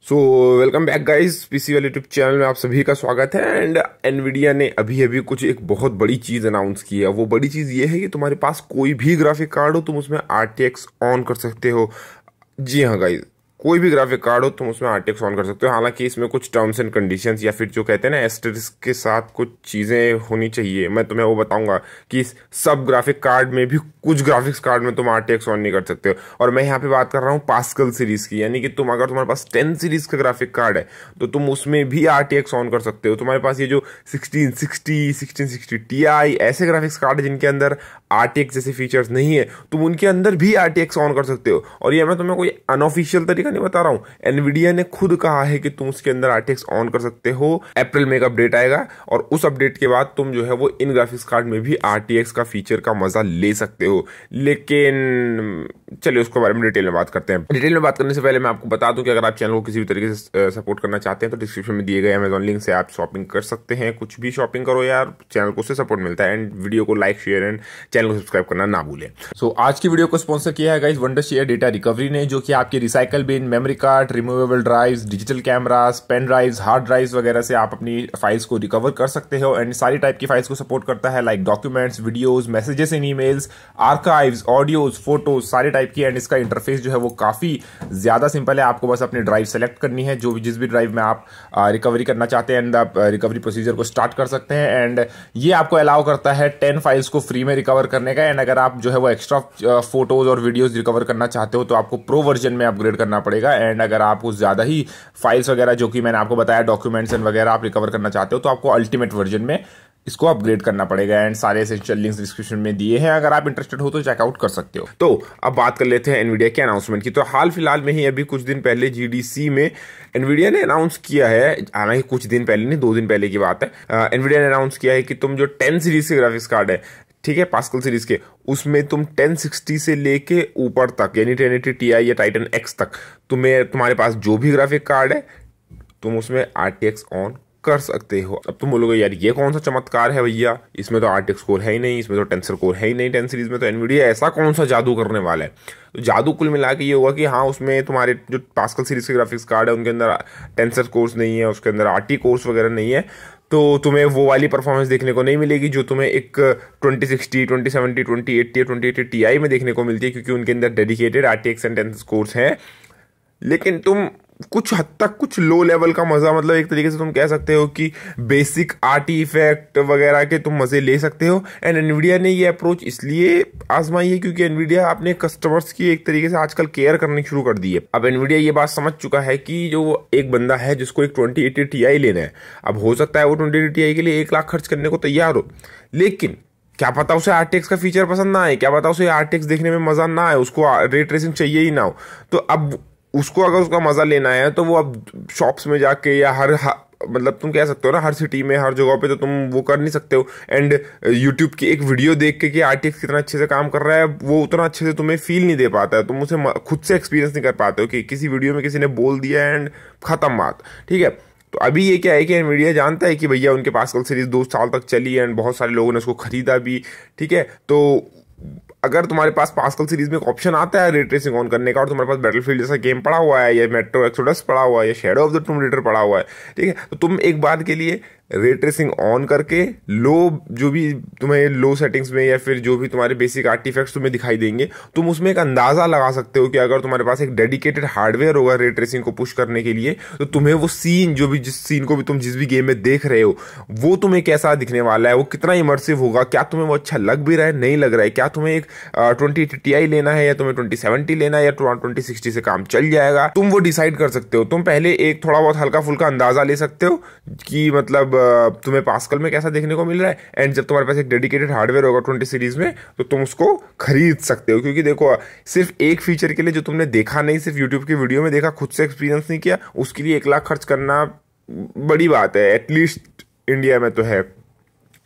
So welcome back guys, PC वाले YouTube channel में आप सभी का स्वागत है। एंड एनवीडिया ने अभी अभी कुछ एक बहुत बड़ी चीज़ अनाउंस की है। वो बड़ी चीज़ ये है कि तुम्हारे पास कोई भी ग्राफिक कार्ड हो, तुम उसमें RTX ऑन कर सकते हो। जी हाँ गाइस, कोई भी ग्राफिक कार्ड हो तुम उसमें RTX ऑन कर सकते हो। हालांकि इसमें कुछ टर्म्स एंड कंडीशंस या फिर जो कहते हैं ना एस्टेरिस्क के साथ कुछ चीज़ें होनी चाहिए। मैं तुम्हें वो बताऊंगा कि सब ग्राफिक कार्ड में भी कुछ ग्राफिक्स कार्ड में तुम RTX ऑन नहीं कर सकते हो। और मैं यहाँ पे बात कर रहा हूँ पास्कल सीरीज की, यानी कि तुम अगर तुम्हारे पास 10 सीरीज का ग्राफिक कार्ड है तो तुम उसमें भी RTX ऑन कर सकते हो। तुम्हारे पास ये जो 1660, 1660 Ti ऐसे ग्राफिक्स कार्ड है जिनके अंदर RTX जैसे फीचर्स नहीं है, तुम उनके अंदर भी RTX ऑन कर सकते हो। और ये मैं तुम्हें कोई अनऑफिशियल तरीका नहीं बता रहा हूँ, एनवीडिया ने खुद कहा है कि तुम उसके अंदर RTX ऑन कर सकते हो। अप्रैल में एक अपडेट आएगा और उस अपडेट के बाद तुम जो है वो इन ग्राफिक्स कार्ड में भी RTX का फीचर का मजा ले सकते हो। लेकिन चलिए उसके बारे में डिटेल में बात करते हैं। डिटेल में बात करने से पहले मैं आपको बता दूं कि अगर आप चैनल को किसी भी तरीके से सपोर्ट करना चाहते हैं तो डिस्क्रिप्शन में दिए गए अमेजॉन लिंक से आप शॉपिंग कर सकते हैं। कुछ भी शॉपिंग करो यार, चैनल को उससे सपोर्ट मिलता है। एंड वीडियो को लाइक, शेयर एंड चैनल को सब्सक्राइब करना ना भूलें। सो आज की वीडियो को स्पॉन्सर किया है गाइस वंडरशेयर डेटा रिकवरी ने, जो कि आपके recycle bin, memory card, removable drives, digital cameras, pen drives, hard drives वगैरह से आप अपनी फाइल्स को रिकवर कर सकते हो। एंड सारी टाइप की फाइल्स को सपोर्ट करता है, लाइक डॉक्यूमेंट्स, वीडियोज, मैसेजेस इन ईमेल्स, आर्काइव्स, ऑडियोज, फोटोज, सारी टाइप की। एंड इसका इंटरफेस जो है वो काफी ज्यादा सिंपल है। आपको बस अपनी ड्राइव सेलेक्ट करनी है, जो भी जिस भी ड्राइव में आप रिकवरी करना चाहते हैं, एंड आप रिकवरी प्रोसीजर को स्टार्ट कर सकते हैं। एंड ये आपको अलाउ करता है 10 फाइल्स को फ्री में रिकवर करने का। एंड अगर आप जो है वो एक्स्ट्रा फोटोज और वीडियोज रिकवर करना चाहते हो तो आपको प्रो वर्जन में अपग्रेड करना पड़ेगा। एंड अगर आप कुछ ज्यादा ही फाइल्स वगैरह, जो कि मैंने आपको बताया डॉक्यूमेंट्स एंड वगैरह आप रिकवर करना चाहते हो, तो आपको अल्टीमेट वर्जन में इसको अपग्रेड करना पड़ेगा। एंड सारे एसेंशियल लिंक्स डिस्क्रिप्शन में दिए हैं, अगर आप इंटरेस्टेड हो तो चेकआउट कर सकते हो। तो अब बात कर लेते हैं एनवीडिया के अनाउंसमेंट की। तो हाल फिलहाल में ही अभी कुछ दिन पहले GDC में एनवीडिया ने अनाउंस किया है, हालांकि कुछ दिन पहले नहीं, 2 दिन पहले की बात है, एनवीडिया ने अनाउंस किया है कि तुम जो 10 सीरीज के ग्राफिक्स कार्ड है, ठीक है, पास्कल सीरीज के, उसमें तुम 1060 से लेके ऊपर तक, यानी 1080 Ti या टाइटन X तक, तुम्हारे पास जो भी ग्राफिक कार्ड है तुम उसमें RTX ऑन कर सकते हो। अब तुम बोलोगे यार ये कौन सा चमत्कार है भैया, इसमें तो RTX कोर है ही नहीं, इसमें तो टेंसर कोर है ही नहीं 10 सीरीज में, तो एनवीडिया ऐसा कौन सा जादू करने वाला है। तो जादू कुल मिला के ये होगा कि हाँ, उसमें तुम्हारे जो पास्कल सीरीज के ग्राफिक्स कार्ड है उनके अंदर टेंसर कोर्स नहीं है, उसके अंदर RT कोर्स वगैरह नहीं है, तो तुम्हें वो वाली परफॉर्मेंस देखने को नहीं मिलेगी जो तुम्हें एक 2060, 2070, 2080 या 2080 Ti में देखने को मिलती है, क्योंकि उनके अंदर dedicated RTX and tensor course हैं। लेकिन तुम कुछ हद तक कुछ लो लेवल का मजा, मतलब एक तरीके से तुम कह सकते हो कि बेसिक RT इफेक्ट वगैरह के तुम मजे ले सकते हो। एंड एनवीडिया ने ये अप्रोच इसलिए आजमाई है क्योंकि एनवीडिया अपने कस्टमर्स की एक तरीके से आजकल केयर करनी शुरू कर दी है। अब एनवीडिया ये बात समझ चुका है कि जो एक बंदा है जिसको एक 2080 Ti लेना है, अब हो सकता है वो 2080 Ti के लिए 1 लाख खर्च करने को तैयार हो, लेकिन क्या पता उसे RTX का फीचर पसंद ना आए, क्या पता उसे RTX देखने में मजा ना आए, उसको रे ट्रेसिंग चाहिए ही ना हो। तो अब उसको अगर उसका मजा लेना है तो वो अब शॉप्स में जाके या मतलब तुम कह सकते हो ना, हर सिटी में, हर जगह पे तो तुम वो कर नहीं सकते हो। एंड YouTube की एक वीडियो देख के कि RTX कितना अच्छे से काम कर रहा है, वो उतना अच्छे से तुम्हें फील नहीं दे पाता है, तुम उसे खुद से एक्सपीरियंस नहीं कर पाते हो कि किसी वीडियो में किसी ने बोल दिया एंड खत्म बात, ठीक है। तो अभी ये क्या है कि एनवीडिया जानता है कि भैया उनके पास्कल सीरीज 2 साल तक चली एंड बहुत सारे लोगों ने उसको खरीदा भी, ठीक है। तो अगर तुम्हारे पास पास्कल सीरीज में एक ऑप्शन आता है रे ट्रेसिंग ऑन करने का, और तुम्हारे पास बैटलफील्ड जैसा गेम पड़ा हुआ है, या मेट्रो एक्सोडस पड़ा हुआ है, या शैडो ऑफ द टूम रेडर पड़ा हुआ है, ठीक है, तो तुम एक बार के लिए रे ट्रेसिंग ऑन करके जो भी तुम्हें लो सेटिंग्स में या फिर जो भी तुम्हारे बेसिक आर्टिफैक्ट्स तुम्हें दिखाई देंगे, तुम उसमें एक अंदाजा लगा सकते हो कि अगर तुम्हारे पास एक डेडिकेटेड हार्डवेयर होगा रे ट्रेसिंग को पुश करने के लिए, तो तुम्हें वो सीन, जो भी जिस सीन को भी तुम जिस भी गेम में देख रहे हो, वो तुम्हें कैसा दिखने वाला है, वो कितना इमर्सिव होगा, क्या तुम्हें वो अच्छा लग भी रहा है, नहीं लग रहा है, क्या तुम्हें एक 2080 Ti लेना है या तुम्हें 2070 लेना है या 2060 से काम चल जाएगा, तुम वो डिसाइड कर सकते हो। तुम पहले एक थोड़ा बहुत हल्का फुल्का अंदाजा ले सकते हो कि मतलब तुम्हें पास्कल में कैसा देखने को मिल रहा है। एंड जब तुम्हारे पास एक डेडिकेटेड हार्डवेयर होगा 20 सीरीज में, तो तुम उसको खरीद सकते हो। क्योंकि देखो, सिर्फ एक फीचर के लिए जो तुमने देखा नहीं, सिर्फ यूट्यूब की वीडियो में देखा, खुद से एक्सपीरियंस नहीं किया, उसके लिए 1 लाख खर्च करना बड़ी बात है, एटलीस्ट इंडिया में तो है।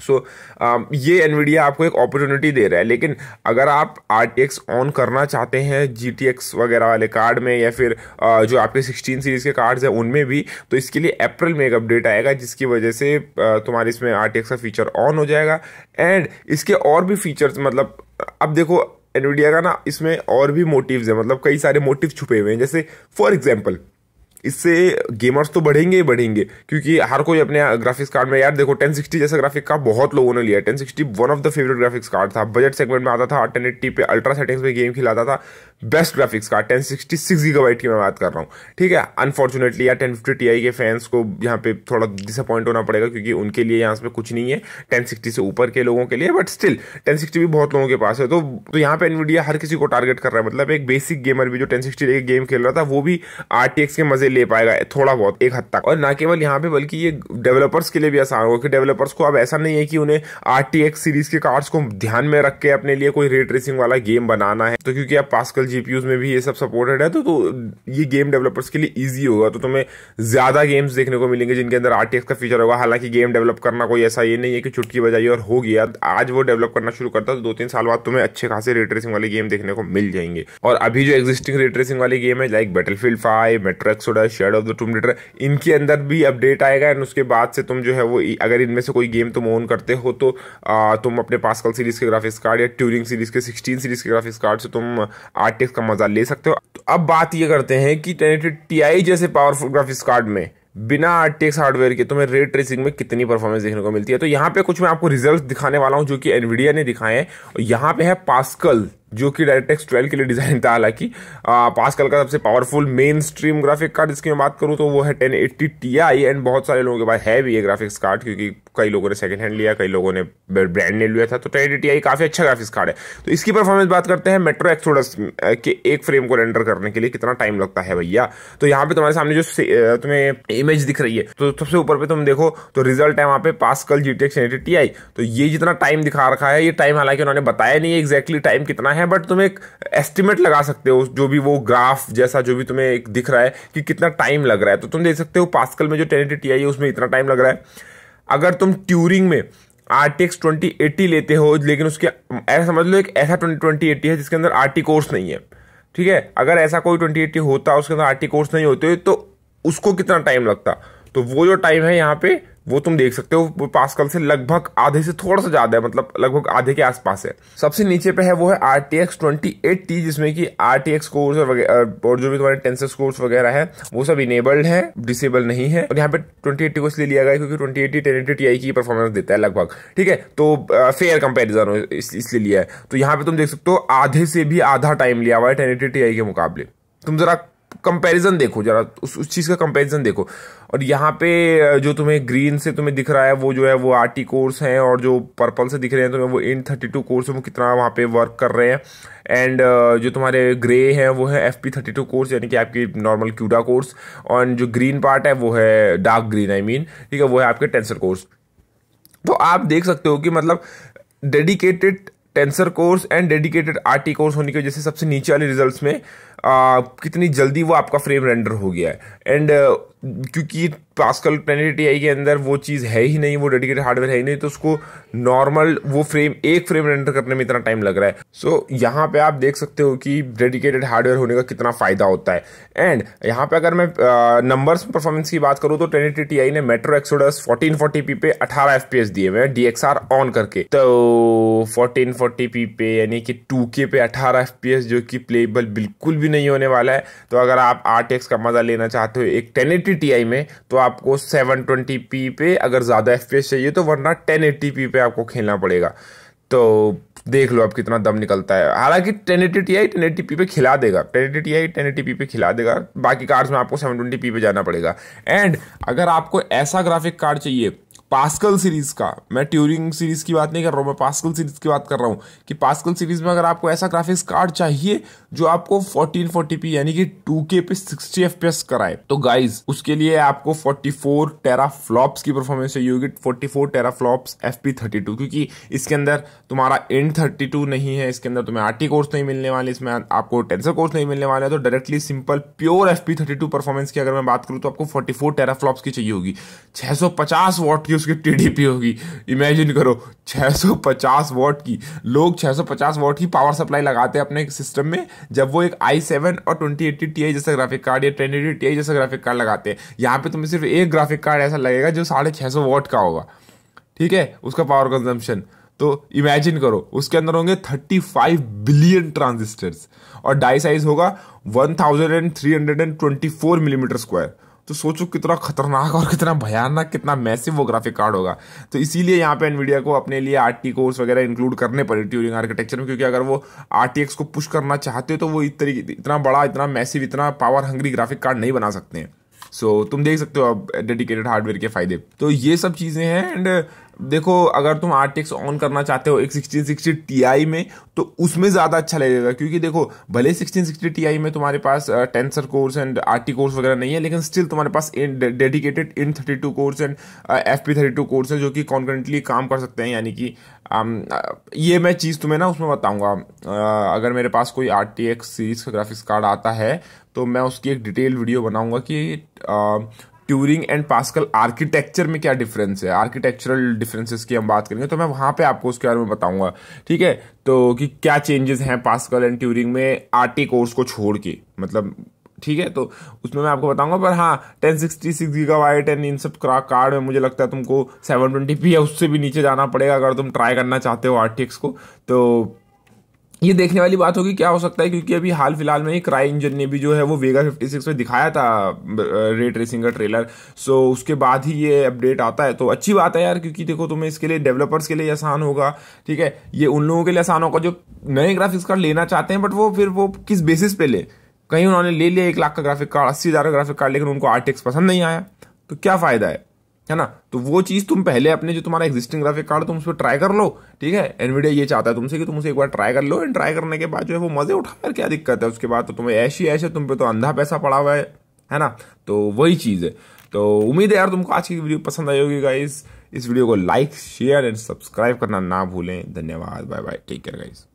ये एनवीडिया आपको एक अपॉर्चुनिटी दे रहा है। लेकिन अगर आप RTX ऑन करना चाहते हैं GTX वगैरह वाले कार्ड में, या फिर जो आपके 16 सीरीज के कार्ड्स हैं उनमें भी, तो इसके लिए अप्रैल में एक अपडेट आएगा, जिसकी वजह से तुम्हारे इसमें RTX का फीचर ऑन हो जाएगा। एंड इसके और भी फीचर्स, मतलब अब देखो एनवीडिया का ना इसमें और भी मोटिव्स है, मतलब कई सारे मोटिव छुपे हुए हैं। जैसे फॉर एग्जाम्पल इससे गेमर्स तो बढ़ेंगे ही बढ़ेंगे, क्योंकि हर कोई अपने ग्राफिक्स कार्ड में, यार देखो 1060 जैसा ग्राफिक कार्ड बहुत लोगों ने लिया। 1060 one of the favourite graphics card था, बजट सेगमेंट में आता था, 1080 पे अल्ट्रा सेटिंग्स में गेम खिलाता था, बेस्ट ग्राफिक्स कार्ड 1060 6 GB की मैं बात कर रहा हूँ, ठीक है। अनफॉर्चुनेटली यार 1050 Ti के फैंस को यहाँ पे थोड़ा डिसअपॉइंट होना पड़ेगा, क्योंकि उनके लिए यहाँ पे कुछ नहीं है 1060 से ऊपर के लोगों के लिए, बट स्टिल 1060 भी बहुत लोगों के पास है। तो यहाँ पे एनवीडिया हर किसी को टारगेट कर रहा है, मतलब एक बेसिक गेमर भी जो 1060 लेके गेम खेल रहा था वो भी RTX के मजे ले पाएगा थोड़ा बहुत एक हद तक। और ना केवल यहाँ पे बल्कि ये डेवलपर्स के लिए भी आसान होगा, कि डेवलपर्स को अब ऐसा नहीं है कि उन्हें RTX सीरीज के कार्ड्स को ध्यान में रख के अपने लिए कोई रे ट्रेसिंग वाला गेम बनाना है। तो क्योंकि अब पास्कल जीपीयूज में भी ये सब सपोर्टेड है, तो ये गेम डेवलपर्स के लिए ईजी होगा। तो तुम्हें ज्यादा गेम्स देखने को मिलेंगे जिनके अंदर RTX का फीचर होगा। हालांकि गेम डेवलप करना कोई ऐसा ये नहीं है कि चुटकी बजाई और हो गया, आज वो डेवलप करना शुरू करता है तो 2-3 साल बाद तुम्हें अच्छे खासे रे ट्रेसिंग वाले गेम देखने को मिल जाएंगे। और अभी जो एग्जिस्टिंग रे ट्रेसिंग वाले गेम है like battlefield 5, metro exodus, shadow of the टूम raider, इनके अंदर भी अपडेट आएगा। एंड उसके बाद से तुम जो है वो, अगर इनमें से कोई गेम तुम ओन करते हो तो तुम अपने पास्कल सीरीज के ग्राफिक्स कार्ड या ट्यूरिंग सीरीज के 16 सीरीज के ग्राफिक्स कार्ड से तुम RTX का मजा ले सकते हो। तो अब बात ये करते हैं कि 1080 Ti जैसे पावरफुल ग्राफिक्स कार्ड में बिना RTX हार्डवेयर के तुम्हें रे ट्रेसिंग में कितनी परफॉर्मेंस देखने को मिलती है। तो यहाँ पे कुछ मैं आपको रिजल्ट दिखाने वाला हूँ जो कि एनवीडिया ने दिखाए हैं। और यहाँ पे है पास्कल, जो कि डायरेक्टक्स 12 के लिए डिजाइन था। हालांकि पास्कल का सबसे powerful main stream graphic card जिसकी मैं बात करूं तो वो है 1080 Ti। एंड बहुत सारे लोगों के पास है भी ये ग्राफिक्स कार्ड, क्योंकि कई लोगों ने सेकंड हैंड लिया, कई लोगों ने ब्रांड ने लिया था। तो 1080 Ti काफी अच्छा ग्राफिक्स कार्ड है। तो इसकी परफॉर्मेंस बात करते हैं। मेट्रो एक्सोडस के एक फ्रेम को रेंडर करने के लिए कितना टाइम लगता है भैया। तो यहाँ पे तुम्हारे सामने जो तुम्हें इमेज दिख रही है, तो सबसे ऊपर पे तुम देखो तो रिजल्ट है वहां पे पास्कल GTX 1080 Ti। तो ये जितना टाइम दिखा रखा है, ये टाइम हालांकि उन्होंने बताया नहीं है एग्जैक्टली टाइम कितना है, बट तुम एक एस्टिमेट लगा सकते हो, जो भी वो ग्राफ जैसा जो भी तुम्हें एक दिख रहा है कि कितना टाइम लग रहा है। तो तुम देख सकते हो पास्कल में जो 1080 Ti है उसमें इतना टाइम लग रहा है। अगर तुम ट्यूरिंग में RTX 2080 लेते हो, लेकिन उसके ऐसा समझ लो एक ऐसा 2080 है जिसके अंदर RT कोर्स नहीं है, ठीक है। अगर ऐसा कोई 2080 होता उसके अंदर RT कोर्स नहीं होते तो उसको कितना टाइम लगता। तो वो जो टाइम है यहाँ पे वो तुम देख सकते हो, वो पास्कल से लगभग आधे से थोड़ा सा ज्यादा है, मतलब लगभग आधे के आसपास है। सबसे नीचे पे है वो है RTX 2080, जिसमें कि RTX कोर्स और जो भी तुम्हारे टेंसर कोर्स वगैरह है वो सब इनेबल्ड है, डिसेबल नहीं है। और यहाँ पे 2080 को इसलिए लिया गया क्योंकि 2080 1080 Ti की परफॉर्मेंस देता है लगभग, ठीक है। तो फेयर कंपेरिजन हो इसलिए लिया है। तो यहाँ पे तुम देख सकते हो आधे से भी आधा टाइम लिया हुआ है 1080 Ti के मुकाबले। तुम जरा कंपैरिजन देखो, जरा उस चीज का कंपैरिजन देखो। और यहाँ पे जो तुम्हें ग्रीन से तुम्हें दिख रहा है वो जो है वो RT कोर्स हैं, और जो पर्पल से दिख रहे हैं तुम्हें वो Int32 कोर्स है, वो कितना वहाँ पे वर्क कर रहे हैं। एंड जो तुम्हारे ग्रे हैं वो है FP32 कोर्स, यानी कि आपकी नॉर्मल क्यूडा कोर्स। और जो ग्रीन पार्ट है वो है डार्क ग्रीन, आई मीन, ठीक है, वो है आपके टेंसर कोर्स। तो आप देख सकते हो कि मतलब dedicated tensor cores and dedicated RT course होने की वजह से सबसे नीचे वाले रिजल्ट्स में कितनी जल्दी वो आपका फ्रेम रेंडर हो गया है। एंड क्योंकि पास्कल 1080 Ti के अंदर वो चीज़ है ही नहीं, वो डेडिकेटेड हार्डवेयर है ही नहीं, तो उसको नॉर्मल वो एक फ्रेम रेंडर करने में इतना टाइम लग रहा है। सो यहाँ पे आप देख सकते हो कि डेडिकेटेड हार्डवेयर होने का कितना फायदा होता है। एंड यहाँ पे अगर मैं नंबर्स परफॉर्मेंस की बात करूँ तो 1080 Ti ने मेट्रो एक्सोडस 1440p पे 18 FPS दिए हुए हैं DXR ऑन करके। तो 1440p पे यानी कि 2K पे 18 FPS जो कि प्लेबल बिल्कुल भी नहीं होने वाला है। तो अगर आप RTX का मजा लेना चाहते हो एक 1080 Ti में तो आपको 720p पे अगर ज्यादा FPS चाहिए तो, वरना 1080p पे आपको खेलना पड़ेगा। तो देख लो अब कितना दम निकलता है। हालांकि 1080 Ti 1080p पे खिला देगा, 1080 Ti 1080p पे खिला देगा, बाकी कार्ड्स में आपको 720p पे जाना पड़ेगा। एंड अगर आपको ऐसा ग्राफिक कार्ड चाहिए पास्कल सीरीज का, मैं ट्यूरिंग सीरीज की बात नहीं कर रहा हूँ, मैं पास्कल सीरीज की बात कर रहा हूँ, कि पास्कल सीरीज में अगर आपको ऐसा ग्राफिक्स कार्ड चाहिए जो आपको 1440p यानी कि 2K पे 60 FPS कराए, तो गाइज उसके लिए आपको 44 टेराफ्लॉप्स की परफॉर्मेंस चाहिए होगी, 44 टेराफ्लॉप्स FP32, क्योंकि इसके अंदर तुम्हारा Int32 नहीं है, इसके अंदर तुम्हें RT कोर्स नहीं मिलने वाले, इसमें आपको टेंसर कोर्स नहीं मिलने वाले। तो directly simple pure FP32 performance की अगर मैं बात करूँ तो आपको 44 टेराफ्लॉप्स की चाहिए होगी, 650 वॉट की उसकी TDP होगी। इमेजिन करो 650 वॉट की, लोग 650 वॉट की पावर सप्लाई लगाते हैं अपने सिस्टम में जब वो एक i7 और 2080 Ti जैसा ग्राफिक कार्ड या 1080 Ti जैसा ग्राफिक कार्ड लगाते हैं। यहाँ पे तुम्हें सिर्फ एक ग्राफिक कार्ड ऐसा लगेगा जो 650 वॉट का होगा, ठीक है, उसका पावर कंजम्पशन। तो इमेजिन करो उसके अंदर होंगे 35 बिलियन ट्रांजिस्टर्स और डाई साइज होगा 1324 मिलीमीटर स्क्वायर। तो सोचो कितना खतरनाक और कितना भयानक, कितना मैसिव वो ग्राफिक कार्ड होगा। तो इसीलिए यहाँ पे एनवीडिया को अपने लिए आरटी कोर्स वगैरह इंक्लूड करने पड़े ट्यूरिंग आर्किटेक्चर में, क्योंकि अगर वो आरटीएक्स को पुश करना चाहते तो वो इतना बड़ा, इतना मैसिव, इतना पावर हंग्री ग्राफिक कार्ड नहीं बना सकते हैं। सो तुम देख सकते हो अब डेडिकेटेड हार्डवेयर के फायदे। तो ये सब चीजें हैं। एंड देखो अगर तुम आरटीएक्स ऑन करना चाहते हो एक 1660 Ti में तो उसमें ज्यादा अच्छा लगेगा, क्योंकि देखो भले 1660 Ti में तुम्हारे पास tensor cores and RT cores वगैरह नहीं है, लेकिन स्टिल तुम्हारे पास डेडिकेटेड इन32 कोर्स एंड FP32 कोर्स है जो कि कॉन्करेंटली काम कर सकते हैं। यानी कि ये मैं चीज तुम्हें ना उसमें बताऊंगा। अगर मेरे पास कोई RTX सीरीज का ग्राफिक्स कार्ड आता है तो मैं उसकी एक डिटेल वीडियो बनाऊंगा कि ट्यूरिंग एंड पास्कल आर्किटेक्चर में क्या डिफरेंस है, आर्किटेक्चरल डिफरेंसेस की हम बात करेंगे तो मैं वहां पे आपको उसके बारे में बताऊंगा। ठीक है, तो कि क्या चेंजेस हैं पास्कल एंड ट्यूरिंग में आरटी कोर्स को छोड़ के, मतलब ठीक है, तो उसमें मैं आपको बताऊंगा। पर हाँ 1066 गीगाबाइट एंड इन सब कार्ड में मुझे लगता है तुमको 720p या उससे भी नीचे जाना पड़ेगा अगर तुम ट्राई करना चाहते हो आरटीएक्स को। तो ये देखने वाली बात होगी क्या हो सकता है, क्योंकि अभी हाल फिलहाल में ही क्राई इंजन ने भी जो है वो वेगा 56 में दिखाया था रे ट्रेसिंग का ट्रेलर। सो उसके बाद ही ये अपडेट आता है तो अच्छी बात है यार, क्योंकि देखो तुम्हें इसके लिए डेवलपर्स के लिए आसान होगा। ठीक है, ये उन लोगों के लिए आसान होगा जो नए ग्राफिक्स कार्ड लेना चाहते हैं, बट वो फिर वो किस बेसिस पे ले। कहीं उन्होंने ले लिया 1 लाख का ग्राफिक कार्ड, 80,000 का ग्राफिक कार्ड, लेकिन उनको आरटीएक्स पसंद नहीं आया तो क्या फायदा है ना। तो वो चीज तुम पहले अपने जो तुम्हारा एग्जिस्टिंग ग्राफिक कार्ड तुम उस पर ट्राई कर लो। ठीक है, एनवीडिया ये चाहता है तुमसे कि तुम उसे एक बार ट्राई कर लो, एंड ट्राई करने के बाद जो है वो मजे उठा यार, क्या दिक्कत है। उसके बाद तो तुम्हें ऐश है, तुम पे तो अंधा पैसा पड़ा हुआ है ना। तो वही चीज है। तो उम्मीद है यार तुमको आज की वीडियो पसंद आई होगी गाइस। इस वीडियो को लाइक, शेयर एंड सब्सक्राइब करना ना भूलें। धन्यवाद, bye bye, take care guys.